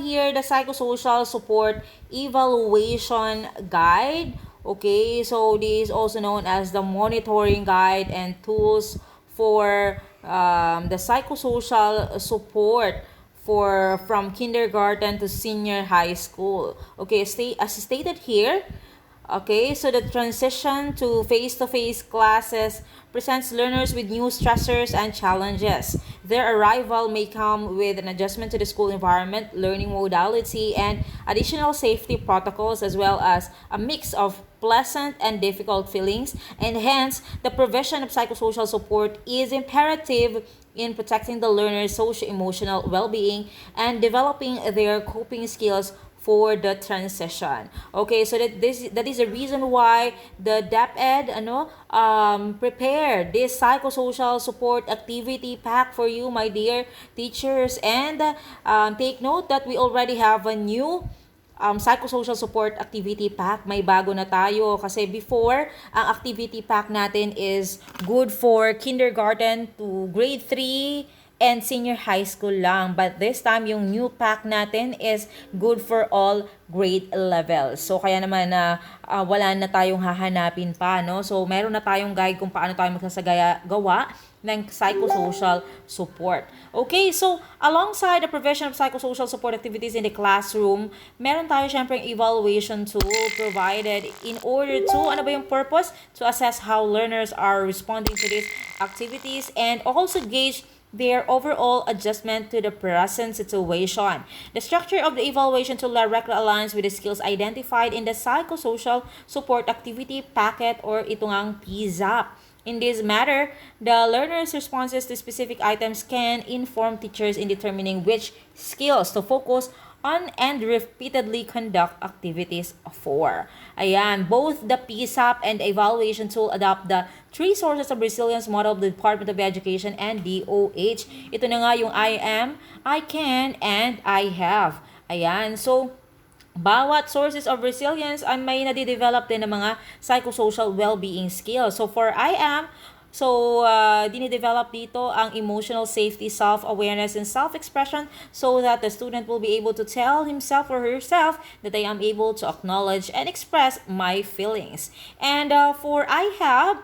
here the Psychosocial Support Evaluation Guide. Okay, so this is also known as the monitoring guide and tools for the psychosocial support for from kindergarten to senior high school. Okay, as stated here, okay, so the transition to face-to-face classes presents learners with new stressors and challenges. Their arrival may come with an adjustment to the school environment, learning modality, and additional safety protocols, as well as a mix of pleasant and difficult feelings, and hence the provision of psychosocial support is imperative in protecting the learner's socio-emotional well-being and developing their coping skills for the transition. Okay, so that is the reason why the DepEd prepared this psychosocial support activity pack for you, my dear teachers, and take note that we already have a new psychosocial support activity pack. May bago na tayo kasi before, ang activity pack natin is good for kindergarten to grade 3 and senior high school lang. But this time, yung new pack natin is good for all grade levels. So, kaya naman na wala na tayong hahanapin pa, no? So, meron na tayong guide kung paano tayo gawa ng psychosocial support. Okay, so alongside the provision of psychosocial support activities in the classroom, meron tayo syempre evaluation tool provided in order to, ano ba yung purpose? To assess how learners are responding to these activities and also gauge their overall adjustment to the present situation. The structure of the evaluation tool directly aligns with the skills identified in the Psychosocial Support Activity Packet or ito ngang PSAP. In this matter, the learner's responses to specific items can inform teachers in determining which skills to focus on and repeatedly conduct activities for. Ayan, both the PSAP and the evaluation tool adopt the 3 sources of resilience model of the Department of Education and DOH. Ito na nga yung I am, I can, and I have. Ayan, so bawat sources of resilience ay may nadidevelop din ng mga psychosocial well-being skills. So for I am, dinidevelop dito ang emotional safety, self-awareness, and self-expression so that the student will be able to tell himself or herself that I am able to acknowledge and express my feelings. And for I have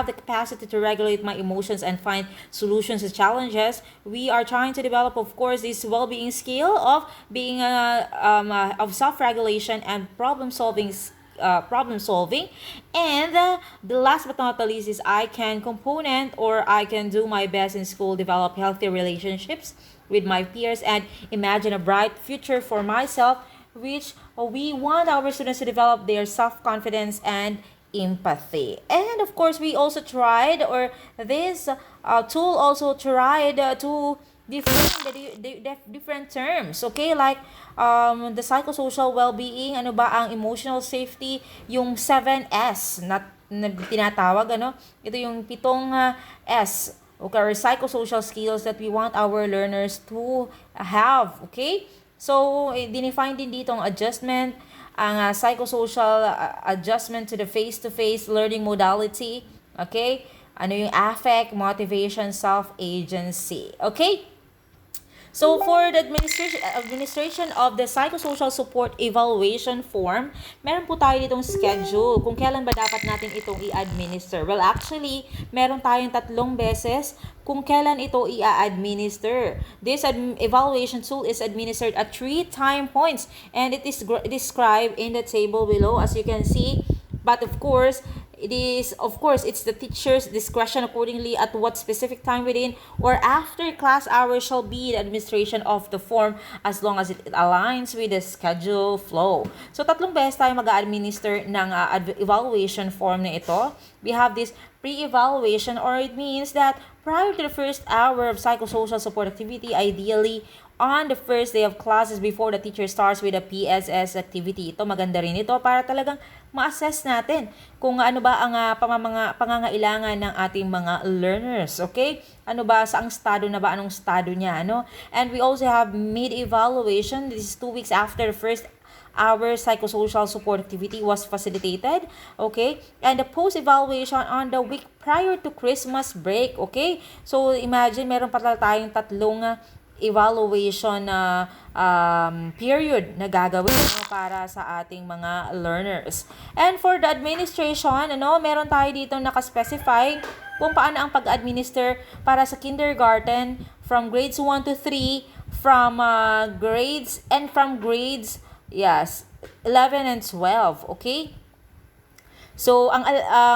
the capacity to regulate my emotions and find solutions to challenges, we are trying to develop, of course, this well-being skill of being of self-regulation and problem solving, and the last but not the least is I can component, or I can do my best in school, develop healthy relationships with my peers, and imagine a bright future for myself, which we want our students to develop their self-confidence and empathy. And of course, we also tried, or this tool also tried to define the different terms, okay, like the psychosocial well-being, ano ba ang emotional safety, yung 7S na tinatawag, ito yung 7 S, okay, or psychosocial skills that we want our learners to have, okay. So dinefine din dito ang adjustment, ang psychosocial adjustment to the face-to-face learning modality, okay, ano yung affect, motivation, self-agency, okay. So for the administration of the Psychosocial Support Evaluation Form, meron po tayo ditong schedule kung kailan ba dapat natin itong i-administer. Well, actually, meron tayong 3 beses kung kailan ito i-administer. This evaluation tool is administered at 3 time points, and it is described in the table below, as you can see. But of course, it's the teacher's discretion accordingly at what specific time within or after class hours shall be the administration of the form as long as it aligns with the schedule flow. So, 3 beses tayo mag-administer ng evaluation form na ito. We have this pre-evaluation, or it means that prior to the first hour of psychosocial support activity, ideally on the first day of classes before the teacher starts with a PSS activity. Ito, maganda rin ito para talagang ma-assess natin kung ano ba ang pangangailangan ng ating mga learners, okay? Ano ba, saang estado na ba, anong estado niya, ano? And we also have mid-evaluation. This is 2 weeks after the first our psychosocial support activity was facilitated, okay? And the post-evaluation on the week prior to Christmas break, okay? So, imagine, meron pala tayong 3 evaluation period na gagawin para sa ating mga learners. And for the administration, meron tayo dito nakaspecify kung paano ang pag-administer para sa kindergarten from grades 1 to 3, from grades 11 and 12, okay? So, ang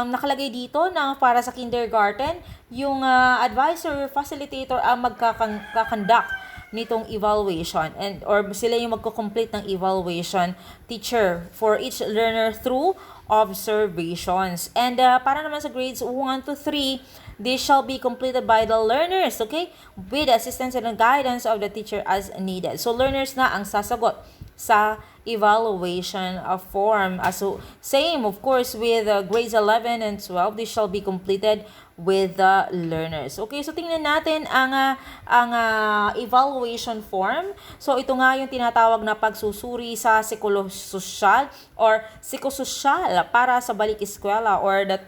nakalagay dito na para sa kindergarten, yung advisor, facilitator ang magkakandak nitong evaluation or sila yung magko-complete ng evaluation teacher for each learner through observations. And para naman sa grades 1 to 3, they shall be completed by the learners, okay? With the assistance and guidance of the teacher as needed. So, learners na ang sasagot sa evaluation form. So, same, of course, with grades 11 and 12, they shall be completed with the learners. Okay, so tingnan natin ang evaluation form. So, ito nga yung tinatawag na pagsusuri sa psychosocial or psychosocial para sa balik eskwela, or the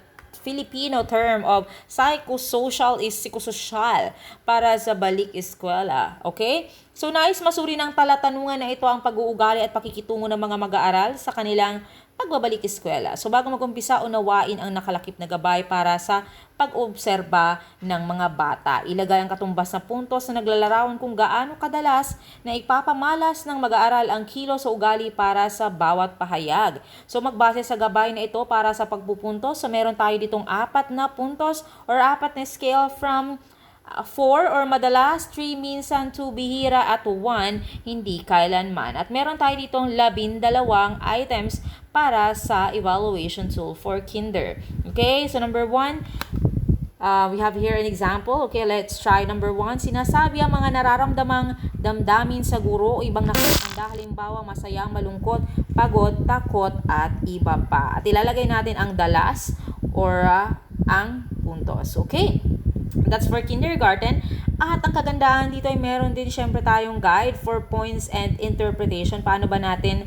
Filipino term of psychosocial is psychosocial para sa balik eskwela. Okay? So, nais masuri ng talatanungan na ito ang pag-uugali at pakikitungo ng mga mag-aaral sa kanilang pagbabalik eskwela. So, bago mag-umpisa, unawain ang nakalakip na gabay para sa pag-obserba ng mga bata. Ilagay ang katumbas na puntos na naglalarawan kung gaano kadalas na ipapamalas ng mag-aaral ang kilos o ugali para sa bawat pahayag. So, magbase sa gabay na ito para sa pagpupuntos. So, meron tayo ditong 4 na puntos or 4 na scale from 4 or madalas, 3 minsan, 2 bihira, at 1 hindi kailanman. At meron tayo ditong 12 items para sa evaluation tool for kinder. Okay, so number 1, we have here an example. Okay, let's try number 1. Sinasabi ang mga nararamdamang damdamin sa guro o ibang nakakatanda, halimbawa masaya, malungkot, pagod, takot, at iba pa. At ilalagay natin ang dalas or ang puntos. Okay? That's for kindergarten. At ang kagandahan dito ay meron din syempre tayong guide for points and interpretation. Paano ba natin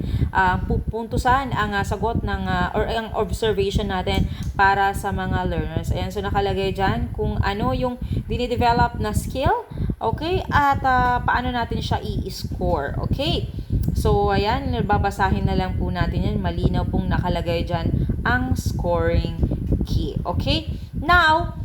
pupuntusan ang sagot ng or ang observation natin para sa mga learners. Ayan, so nakalagay dyan kung ano yung dinidevelop na skill. Okay? At paano natin siya i-score. Okay? So, ayan, babasahin na lang po natin yan. Malinaw pong nakalagay dyan ang scoring key. Okay? Now,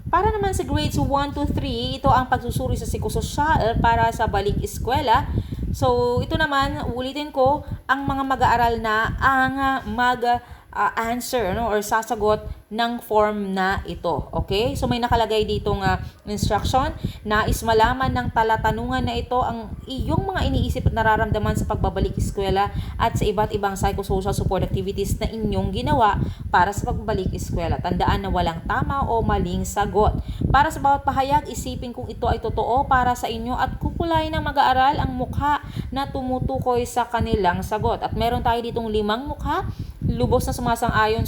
para naman sa grades 1 to 3, ito ang pagsusuri sa psychosocial para sa balik eskwela. So, ito naman, ulitin ko, ang mga mag-aaral na ang mag-answer or sasagot ng form na ito. Okay? So, may nakalagay ditong instruction na malaman ng talatanungan na ito ang iyong mga iniisip at nararamdaman sa pagbabalik eskwela at sa iba't ibang psychosocial support activities na inyong ginawa para sa pagbabalik eskwela. Tandaan na walang tama o maling sagot. Para sa bawat pahayag, isipin kung ito ay totoo para sa inyo at kukulay ng mag-aaral ang mukha na tumutukoy sa kanilang sagot. At meron tayo ditong 5 mukha. Lubos na sumasang-ayon,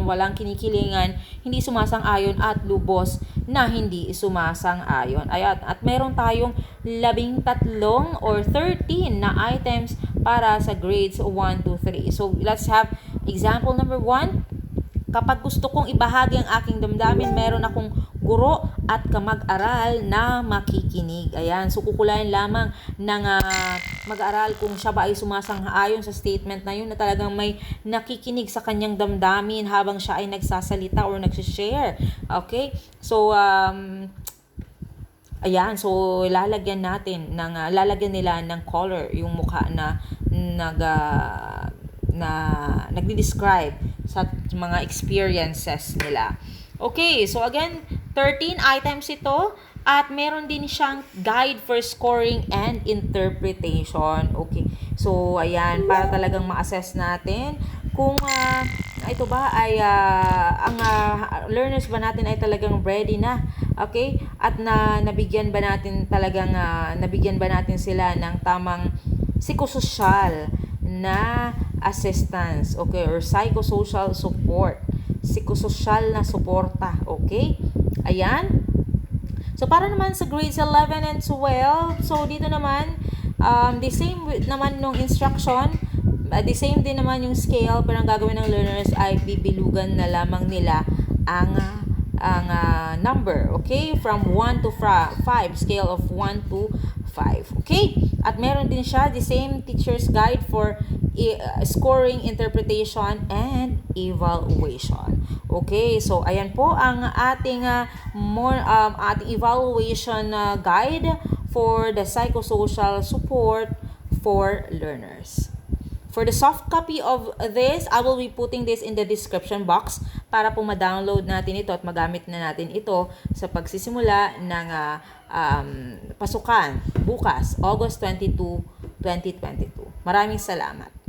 walang kinikilingan, hindi sumasang-ayon, at lubos na hindi sumasang-ayon. At meron tayong 13 or 13 na items para sa grades 1 to 3. So, let's have example number 1. Kapag gusto kong ibahagi ang aking damdamin, meron akong guro at kamag-aral na makikinig. Ayan, so kukulayan lamang ng mag-aral kung siya ba ay sumasang-ayon sa statement na yun, na talagang may nakikinig sa kanyang damdamin habang siya ay nagsasalita or nagsishare. Okay? So, ayan, so lalagyan nila ng color yung mukha na nagdi-describe sa mga experiences nila. Okay, so again, 13 items ito at meron din siyang guide for scoring and interpretation. Okay, so ayan, para talagang ma-assess natin kung ito ba ay ang learners ba natin ay talagang ready na. Okay, at nabigyan ba natin sila ng tamang psychosocial na assistance, okay, or psychosocial support, psychosocial na suporta. Okay, ayan. So para naman sa grades 11 and 12, so dito naman the same naman nung instruction, the same din naman yung scale, pero ang gagawin ng learners ay bibilugan na lamang nila ang number, okay, from 1 to 5, scale of 1 to 5. Okay? At meron din siya the same teacher's guide for scoring, interpretation, and evaluation. Okay? So, ayan po ang ating ating evaluation guide for the psychosocial support for learners. For the soft copy of this, I will be putting this in the description box para po ma-download natin ito at magamit na natin ito sa pagsisimula ng pasukan bukas, August 22, 2022. Maraming salamat.